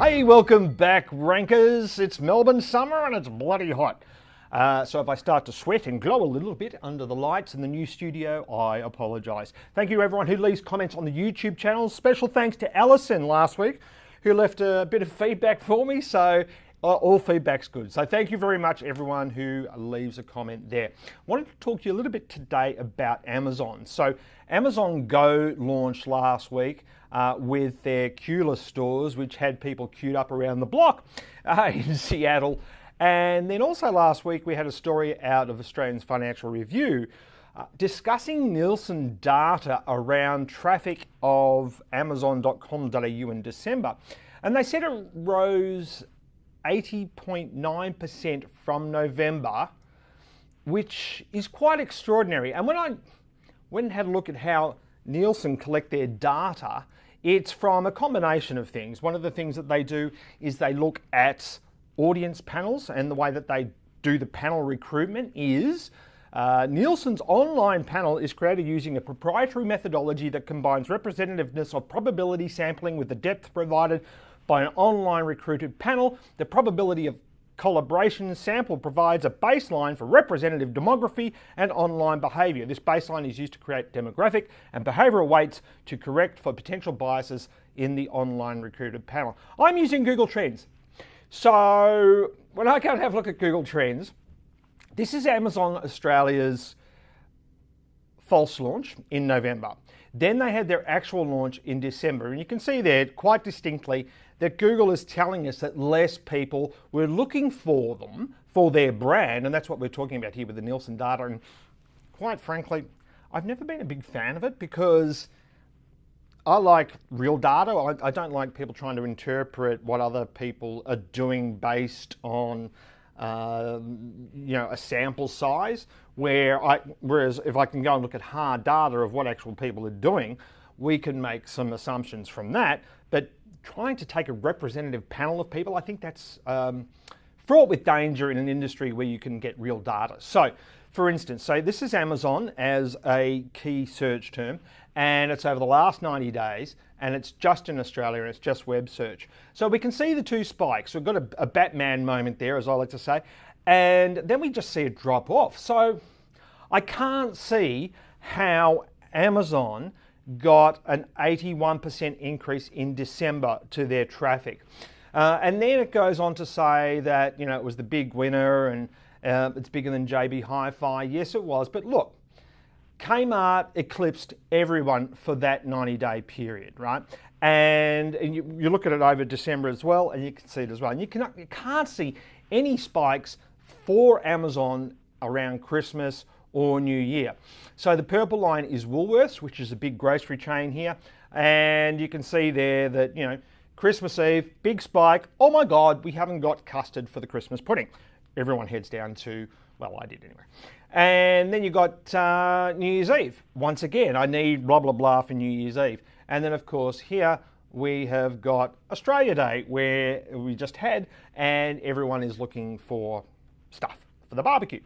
Hey, welcome back, rankers. It's Melbourne summer and it's bloody hot. So if I start to sweat and glow a little bit under the lights in the new studio, I apologise. Thank you everyone who leaves comments on the YouTube channel. Special thanks to Alison last week, who left a bit of feedback for me. So all feedback's good. So thank you very much everyone who leaves a comment there. I wanted to talk to you a little bit today about Amazon. So Amazon Go launched last week with their queueless stores, which had people queued up around the block in Seattle. And then also last week we had a story out of Australian's Financial Review discussing Nielsen data around traffic of Amazon.com.au in December. And they said it rose 80.9% from November, which is quite extraordinary. And when I went and had a look at how Nielsen collect their data, it's from a combination of things. One of the things that they do is they look at audience panels, and the way that they do the panel recruitment is Nielsen's online panel is created using a proprietary methodology that combines representativeness of probability sampling with the depth provided by an online recruited panel. The probability of collaboration sample provides a baseline for representative demography and online behaviour. This baseline is used to create demographic and behavioural weights to correct for potential biases in the online recruited panel. I'm using Google Trends. So when I go and have a look at Google Trends, this is Amazon Australia's false launch in November. Then they had their actual launch in December. And you can see there quite distinctly that Google is telling us that less people were looking for them, for their brand. And that's what we're talking about here with the Nielsen data. And quite frankly, I've never been a big fan of it because I like real data. I don't like people trying to interpret what other people are doing based on a sample size, whereas if I can go and look at hard data of what actual people are doing, we can make some assumptions from that. But trying to take a representative panel of people, I think that's fraught with danger in an industry where you can get real data. So, for instance, this is Amazon as a key search term, and it's over the last 90 days, and it's just in Australia, and it's just web search. So we can see the two spikes. We've got a Batman moment there, as I like to say, and then we just see it drop off. So I can't see how Amazon got an 81% increase in December to their traffic. And then it goes on to say that, it was the big winner and it's bigger than JB Hi-Fi. Yes, it was. But look, Kmart eclipsed everyone for that 90-day period, right? And you look at it over December as well, and you can see it as well. And you can't see any spikes for Amazon around Christmas or New Year. So the purple line is Woolworths, which is a big grocery chain here. And you can see there that, Christmas Eve, big spike. Oh my God, we haven't got custard for the Christmas pudding. Everyone heads down to, well, I did anyway. And then you got New Year's Eve. Once again, I need blah, blah, blah for New Year's Eve. And then of course here we have got Australia Day, where we just had, and everyone is looking for stuff for the barbecue,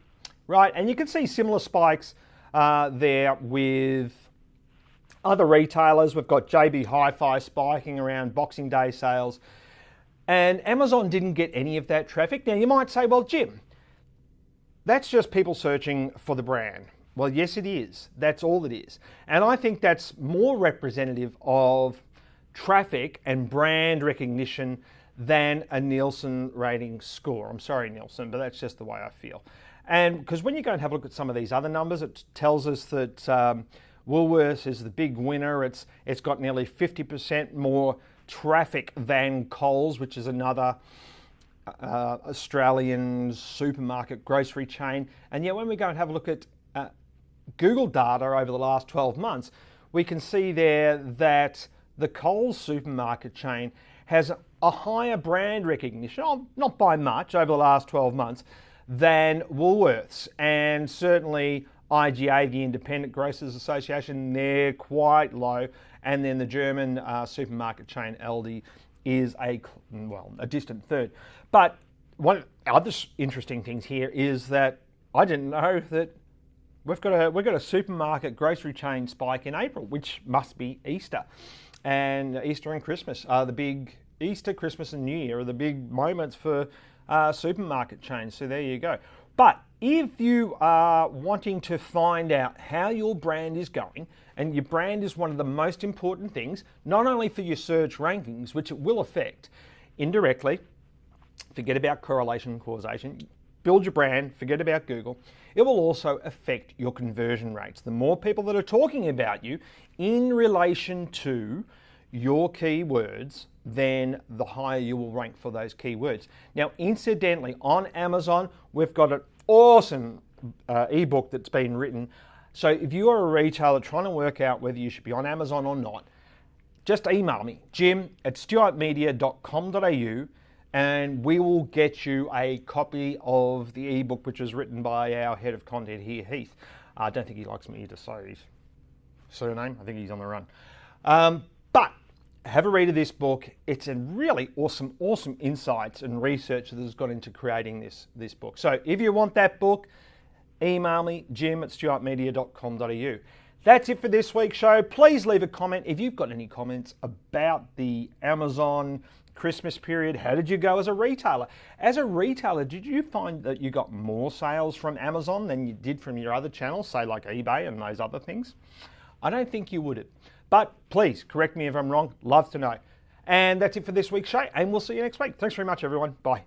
right? And you can see similar spikes there with other retailers. We've got JB Hi-Fi spiking around Boxing Day sales. And Amazon didn't get any of that traffic. Now you might say, well, Jim, that's just people searching for the brand. Well, yes, it is. That's all it is. And I think that's more representative of traffic and brand recognition than a Nielsen rating score. I'm sorry, Nielsen, but that's just the way I feel. And because when you go and have a look at some of these other numbers, it tells us that Woolworths is the big winner. It's got nearly 50% more traffic than Coles, which is another Australian supermarket grocery chain. And yet when we go and have a look at Google data over the last 12 months, we can see there that the Coles supermarket chain has a higher brand recognition, not by much, over the last 12 months, than Woolworths. And certainly IGA, the Independent Grocers Association, they're quite low. And then the German supermarket chain Aldi is a distant third. But one of the other interesting things here is that I didn't know that we've got a supermarket grocery chain spike in April, which must be Easter. And Easter and Christmas are the big Easter, Christmas and New Year are the big moments for supermarket chains. So there you go. But if you are wanting to find out how your brand is going, and your brand is one of the most important things, not only for your search rankings, which it will affect indirectly, forget about correlation and causation, build your brand, forget about Google, it will also affect your conversion rates. The more people that are talking about you in relation to your keywords, then the higher you will rank for those keywords. Now, incidentally, on Amazon, we've got an awesome ebook that's been written. So if you are a retailer trying to work out whether you should be on Amazon or not, just email me, jim@stuartmedia.com.au, and we will get you a copy of the ebook, which was written by our head of content here, Heath. I don't think he likes me to say his surname. I think he's on the run. But have a read of this book. It's a really awesome insights and research that has gone into creating this book. So if you want that book, email me, jim@stuartmedia.com.au. That's it for this week's show. Please leave a comment if you've got any comments about the Amazon Christmas period. How did you go as a retailer? As a retailer, did you find that you got more sales from Amazon than you did from your other channels, say like eBay and those other things? I don't think you would have. But please correct me if I'm wrong. Love to know. And that's it for this week's show, and we'll see you next week. Thanks very much, everyone. Bye.